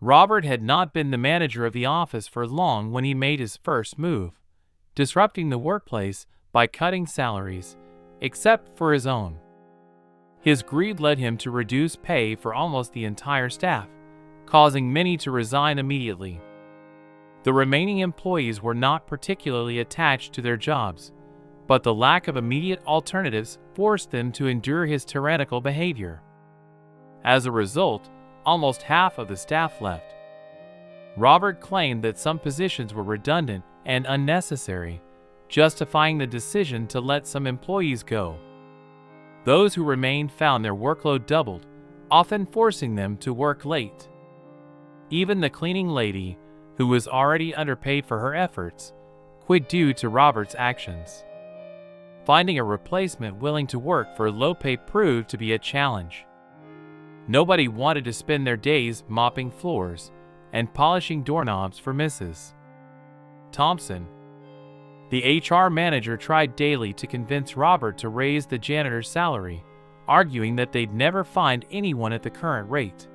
Robert had not been the manager of the office for long when he made his first move, disrupting the workplace by cutting salaries, except for his own. His greed led him to reduce pay for almost the entire staff, causing many to resign immediately. The remaining employees were not particularly attached to their jobs, but the lack of immediate alternatives forced them to endure his tyrannical behavior. As a result, almost half of the staff left. Robert claimed that some positions were redundant and unnecessary, justifying the decision to let some employees go. Those who remained found their workload doubled, often forcing them to work late. Even the cleaning lady, who was already underpaid for her efforts, quit due to Robert's actions. Finding a replacement willing to work for low pay proved to be a challenge. Nobody wanted to spend their days mopping floors and polishing doorknobs for Mrs. Thompson. The HR manager tried daily to convince Robert to raise the janitor's salary, arguing that they'd never find anyone at the current rate.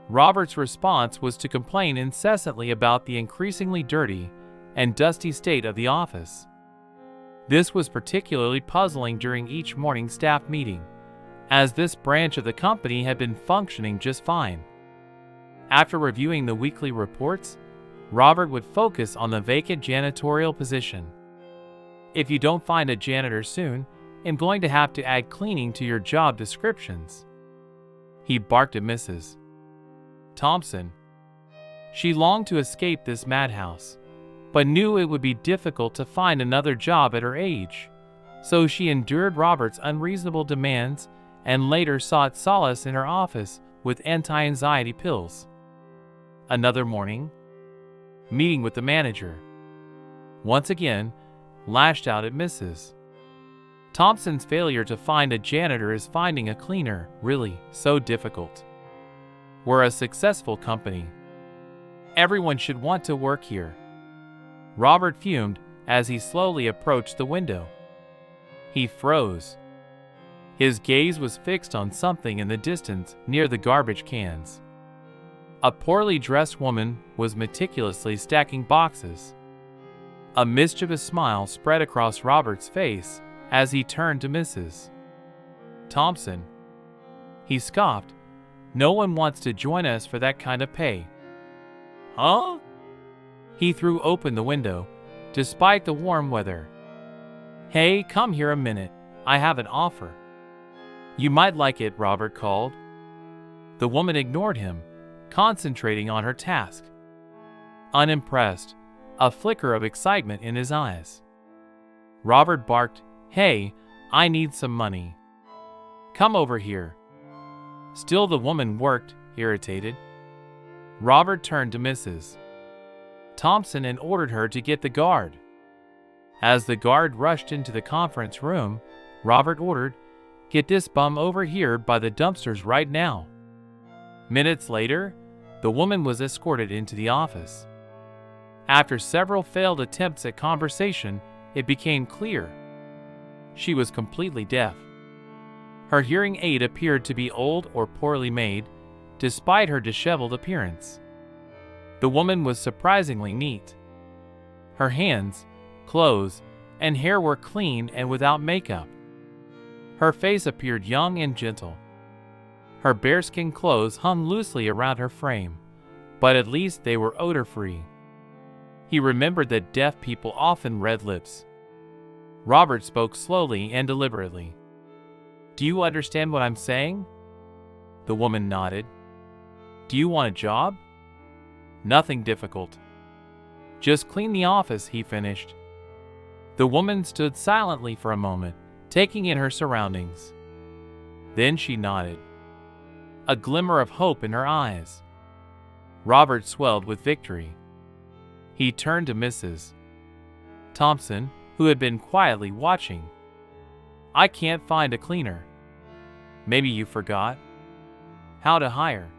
Robert's response was to complain incessantly about the increasingly dirty and dusty state of the office. This was particularly puzzling during each morning staff meeting, as this branch of the company had been functioning just fine. After reviewing the weekly reports, Robert would focus on the vacant janitorial position. "If you don't find a janitor soon, I'm going to have to add cleaning to your job descriptions," he barked at Mrs. Thompson. She longed to escape this madhouse, but knew it would be difficult to find another job at her age, so she endured Robert's unreasonable demands and later sought solace in her office with anti-anxiety pills. Another morning, meeting with the manager, once again lashed out at Mrs. Thompson's failure to find a janitor is finding a cleaner really so difficult. "We're a successful company. Everyone should want to work here." Robert fumed as he slowly approached the window. He froze. His gaze was fixed on something in the distance near the garbage cans. A poorly dressed woman was meticulously stacking boxes. A mischievous smile spread across Robert's face as he turned to Mrs. Thompson. He scoffed, "No one wants to join us for that kind of pay." "Huh?" He threw open the window, despite the warm weather. "Hey, come here a minute. I have an offer." "You might like it," Robert called. The woman ignored him, concentrating on her task. Unimpressed, a flicker of excitement in his eyes. Robert barked, "Hey, I need some money. Come over here." Still the woman worked, irritated. Robert turned to Mrs. Thompson and ordered her to get the guard. As the guard rushed into the conference room, Robert ordered, "Get this bum over here by the dumpsters right now." Minutes later, the woman was escorted into the office. After several failed attempts at conversation, it became clear. She was completely deaf. Her hearing aid appeared to be old or poorly made, despite her disheveled appearance. The woman was surprisingly neat. Her hands, clothes, and hair were clean and without makeup. Her face appeared young and gentle. Her bearskin clothes hung loosely around her frame, but at least they were odor-free. He remembered that deaf people often read lips. Robert spoke slowly and deliberately. "Do you understand what I'm saying?" The woman nodded. "Do you want a job?" "Nothing difficult. Just clean the office," he finished. The woman stood silently for a moment, taking in her surroundings. Then she nodded, a glimmer of hope in her eyes. Robert swelled with victory. He turned to Mrs. Thompson, who had been quietly watching. "I can't find a cleaner. Maybe you forgot how to hire.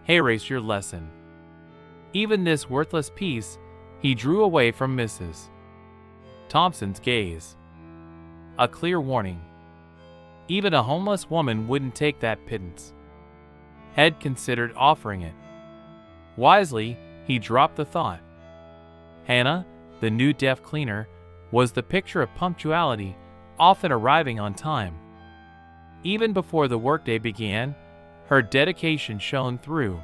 Hey, erase your lesson." Even this worthless piece, he drew away from Mrs. Thompson's gaze. A clear warning. Even a homeless woman wouldn't take that pittance. Had considered offering it. Wisely, he dropped the thought. Hannah, the new desk cleaner, was the picture of punctuality, often arriving on time. Even before the workday began, her dedication shone through.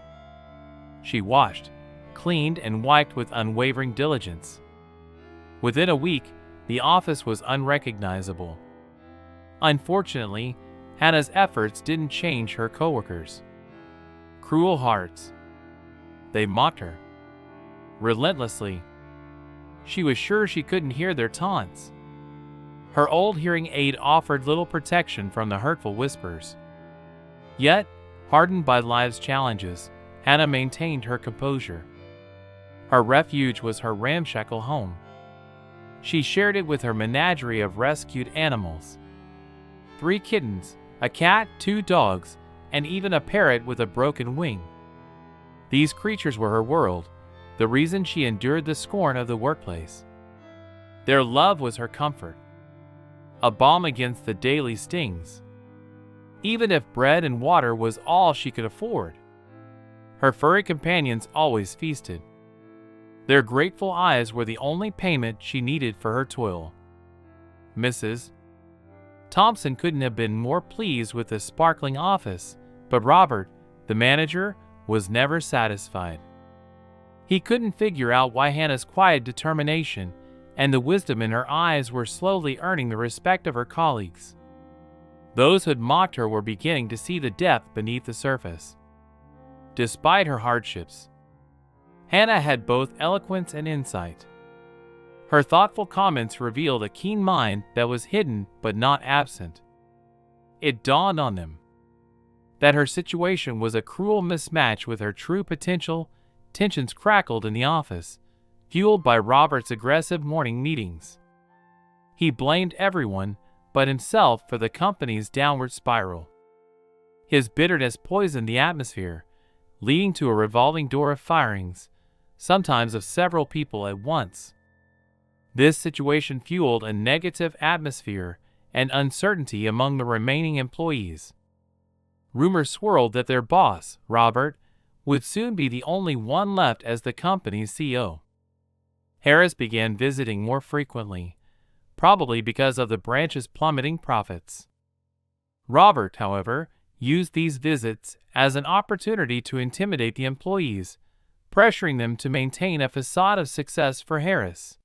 She washed, cleaned, and wiped with unwavering diligence. Within a week, the office was unrecognizable. Unfortunately, Hannah's efforts didn't change her coworkers. Cruel hearts. They mocked her relentlessly. She was sure she couldn't hear their taunts. Her old hearing aid offered little protection from the hurtful whispers. Yet, hardened by life's challenges, Hannah maintained her composure. Her refuge was her ramshackle home. She shared it with her menagerie of rescued animals. 3 kittens, a cat, 2 dogs, and even a parrot with a broken wing. These creatures were her world, the reason she endured the scorn of the workplace. Their love was her comfort, a balm against the daily stings. Even if bread and water was all she could afford, her furry companions always feasted. Their grateful eyes were the only payment she needed for her toil. Mrs. Thompson couldn't have been more pleased with the sparkling office, but Robert, the manager, was never satisfied. He couldn't figure out why Hannah's quiet determination and the wisdom in her eyes were slowly earning the respect of her colleagues. Those who had mocked her were beginning to see the depth beneath the surface. Despite her hardships, Hannah had both eloquence and insight. Her thoughtful comments revealed a keen mind that was hidden but not absent. It dawned on them that her situation was a cruel mismatch with her true potential. Tensions crackled in the office, fueled by Robert's aggressive morning meetings. He blamed everyone but himself for the company's downward spiral. His bitterness poisoned the atmosphere, leading to a revolving door of firings, sometimes of several people at once. This situation fueled a negative atmosphere and uncertainty among the remaining employees. Rumors swirled that their boss, Robert, would soon be the only one left as the company's CEO. Harris began visiting more frequently, probably because of the branch's plummeting profits. Robert, however, used these visits as an opportunity to intimidate the employees, pressuring them to maintain a facade of success for Harris.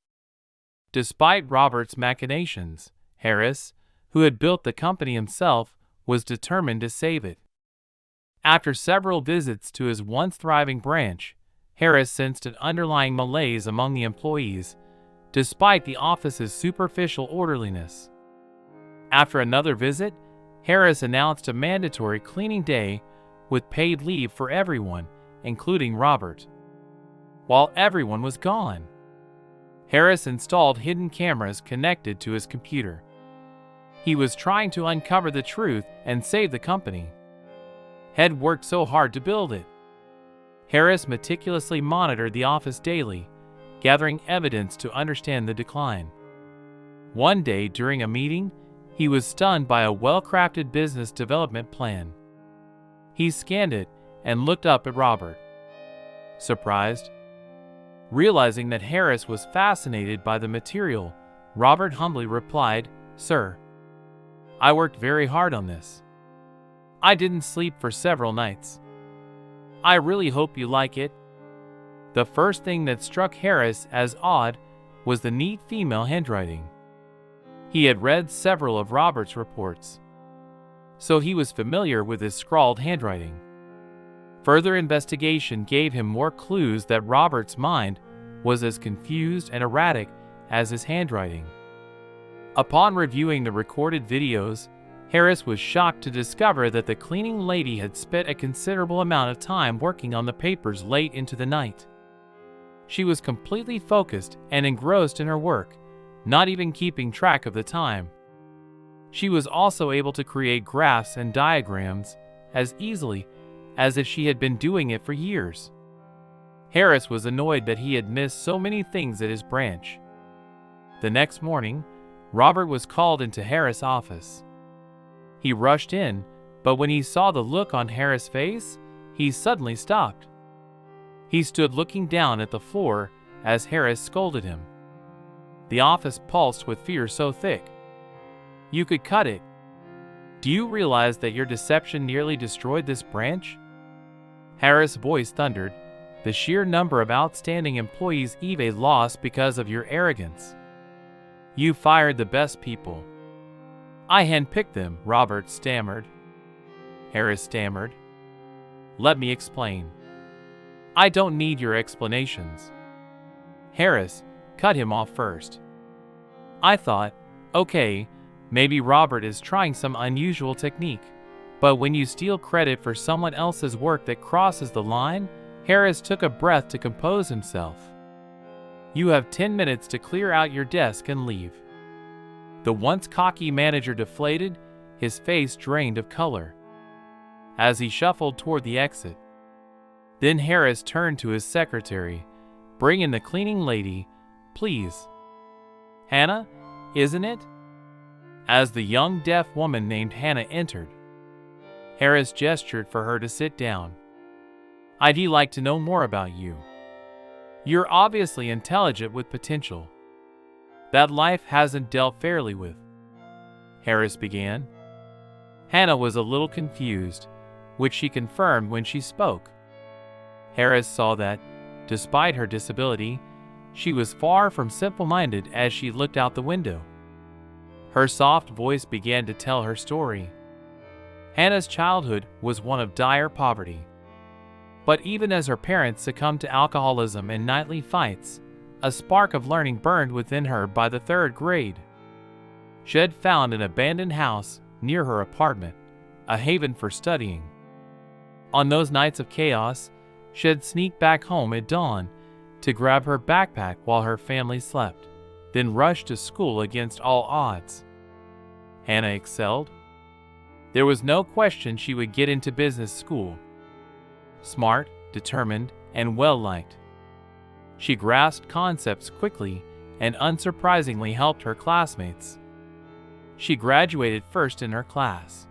Despite Robert's machinations, Harris, who had built the company himself, was determined to save it. After several visits to his once thriving branch, Harris sensed an underlying malaise among the employees, despite the office's superficial orderliness. After another visit, Harris announced a mandatory cleaning day with paid leave for everyone, including Robert. While everyone was gone, Harris installed hidden cameras connected to his computer. He was trying to uncover the truth and save the company. Had worked so hard to build it. Harris meticulously monitored the office daily, gathering evidence to understand the decline. One day during a meeting, he was stunned by a well-crafted business development plan. He scanned it and looked up at Robert, surprised. Realizing that Harris was fascinated by the material, Robert humbly replied, "Sir, I worked very hard on this. I didn't sleep for several nights. I really hope you like it." The first thing that struck Harris as odd was the neat female handwriting. He had read several of Robert's reports, so he was familiar with his scrawled handwriting. Further investigation gave him more clues that Robert's mind was as confused and erratic as his handwriting. Upon reviewing the recorded videos, Harris was shocked to discover that the cleaning lady had spent a considerable amount of time working on the papers late into the night. She was completely focused and engrossed in her work, not even keeping track of the time. She was also able to create graphs and diagrams as easily as if she had been doing it for years. Harris was annoyed that he had missed so many things at his branch. The next morning, Robert was called into Harris' office. He rushed in, but when he saw the look on Harris' face, he suddenly stopped. He stood looking down at the floor as Harris scolded him. The office pulsed with fear so thick you could cut it. Do you realize that your deception nearly destroyed this branch? Harris' voice thundered. The sheer number of outstanding employees eBay lost because of your arrogance. You fired the best people. I handpicked them, Robert stammered. Harris stammered. Let me explain. I don't need your explanations. Harris cut him off first. I thought, okay, maybe Robert is trying some unusual technique. But when you steal credit for someone else's work that crosses the line, Harris took a breath to compose himself. You have 10 minutes to clear out your desk and leave. The once cocky manager deflated, his face drained of color, as he shuffled toward the exit. Then Harris turned to his secretary. Bring in the cleaning lady, please. Hannah, isn't it? As the young deaf woman named Hannah entered, Harris gestured for her to sit down. I'd like to know more about you. You're obviously intelligent with potential that life hasn't dealt fairly with. Harris began. Hannah was a little confused, which she confirmed when she spoke. Harris saw that, despite her disability, she was far from simple-minded as she looked out the window. Her soft voice began to tell her story. Hannah's childhood was one of dire poverty. But even as her parents succumbed to alcoholism and nightly fights, a spark of learning burned within her by the 3rd grade. She had found an abandoned house near her apartment, a haven for studying. On those nights of chaos, she had sneaked back home at dawn to grab her backpack while her family slept, then rushed to school against all odds. Hannah excelled. There was no question she would get into business school. Smart, determined, and well-liked. She grasped concepts quickly and unsurprisingly helped her classmates. She graduated first in her class.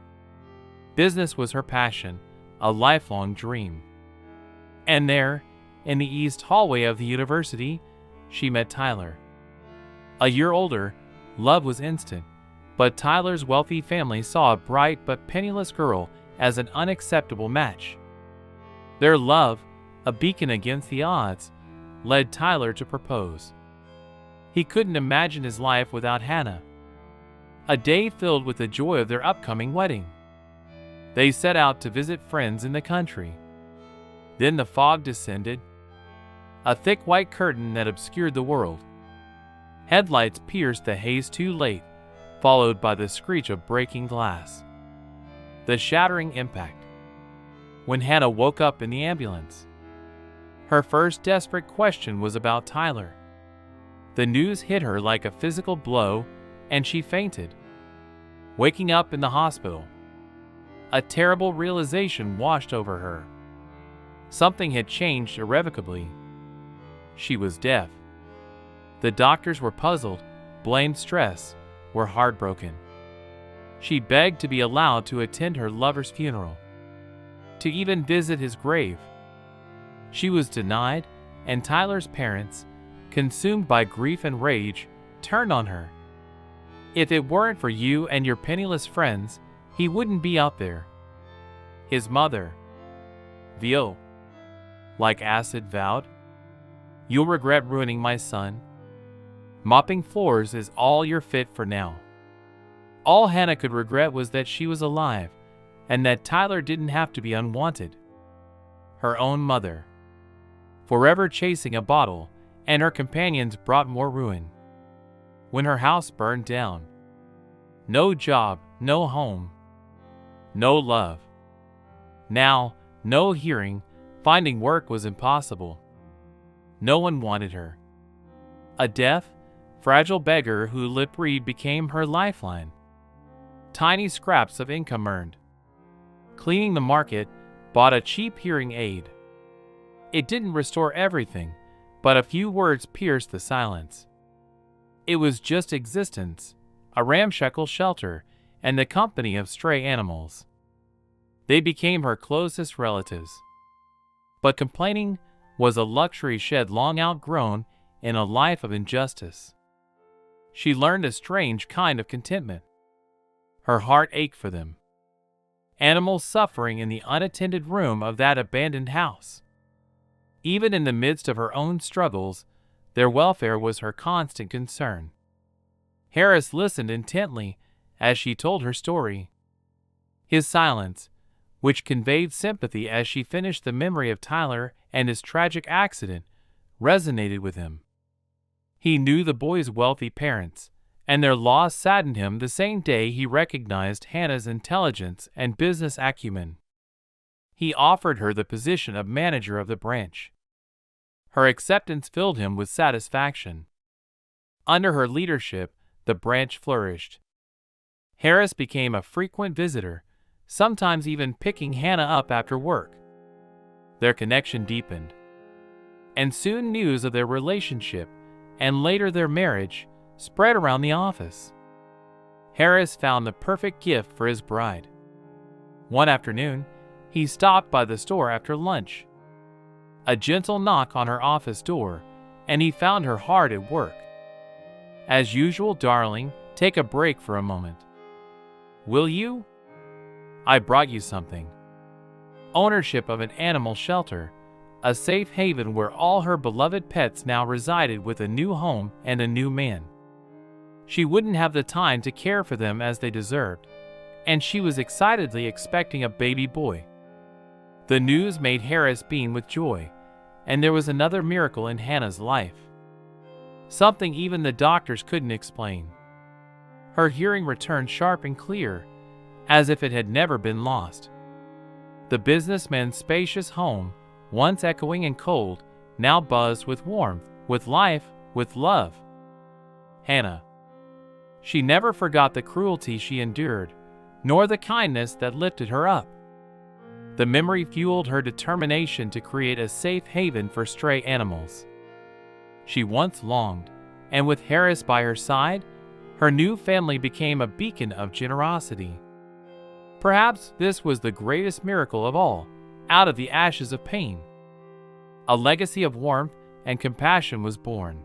Business was her passion, a lifelong dream. And there, in the east hallway of the university, she met Tyler. A year older, love was instant, but Tyler's wealthy family saw a bright but penniless girl as an unacceptable match. Their love, a beacon against the odds, led Tyler to propose. He couldn't imagine his life without Hannah. A day filled with the joy of their upcoming wedding. They set out to visit friends in the country. Then the fog descended, a thick white curtain that obscured the world. Headlights pierced the haze too late, followed by the screech of breaking glass. The shattering impact. When Hannah woke up in the ambulance, her first desperate question was about Tyler. The news hit her like a physical blow, and she fainted. Waking up in the hospital, a terrible realization washed over her. Something had changed irrevocably. She was deaf. The doctors were puzzled, blamed stress, were heartbroken. She begged to be allowed to attend her lover's funeral, to even visit his grave. She was denied, and Tyler's parents, consumed by grief and rage, turned on her. If it weren't for you and your penniless friends, he wouldn't be out there. His mother, Vio, like acid, vowed, "You'll regret ruining my son. Mopping floors is all you're fit for now." All Hannah could regret was that she was alive, and that Tyler didn't have to be unwanted. Her own mother, forever chasing a bottle, and her companions brought more ruin. When her house burned down, no job, no home, no love. Now, no hearing, finding work was impossible. No one wanted her. A deaf, fragile beggar who lip-read became her lifeline. Tiny scraps of income earned. Cleaning the market, bought a cheap hearing aid. It didn't restore everything, but a few words pierced the silence. It was just existence, a ramshackle shelter, and the company of stray animals. They became her closest relatives. But complaining was a luxury she had long outgrown in a life of injustice. She learned a strange kind of contentment. Her heart ached for them. Animals suffering in the unattended room of that abandoned house. Even in the midst of her own struggles, their welfare was her constant concern. Harris listened intently as she told her story. His silence, which conveyed sympathy as she finished the memory of Tyler and his tragic accident, resonated with him. He knew the boy's wealthy parents, and their loss saddened him the same day he recognized Hannah's intelligence and business acumen. He offered her the position of manager of the branch. Her acceptance filled him with satisfaction. Under her leadership, the branch flourished. Harris became a frequent visitor, sometimes even picking Hannah up after work. Their connection deepened, and soon news of their relationship, and later their marriage, spread around the office. Harris found the perfect gift for his bride. One afternoon, he stopped by the store after lunch. A gentle knock on her office door, and he found her hard at work. "As usual, darling, take a break for a moment." "Will you?" "I brought you something." Ownership of an animal shelter, a safe haven where all her beloved pets now resided with a new home and a new man. She wouldn't have the time to care for them as they deserved, and she was excitedly expecting a baby boy. The news made Harris beam with joy, and there was another miracle in Hannah's life. Something even the doctors couldn't explain. Her hearing returned sharp and clear, as if it had never been lost. The businessman's spacious home, once echoing and cold, now buzzed with warmth, with life, with love. Hannah. She never forgot the cruelty she endured, nor the kindness that lifted her up. The memory fueled her determination to create a safe haven for stray animals. She once longed, and with Harris by her side, her new family became a beacon of generosity. Perhaps this was the greatest miracle of all, out of the ashes of pain. A legacy of warmth and compassion was born.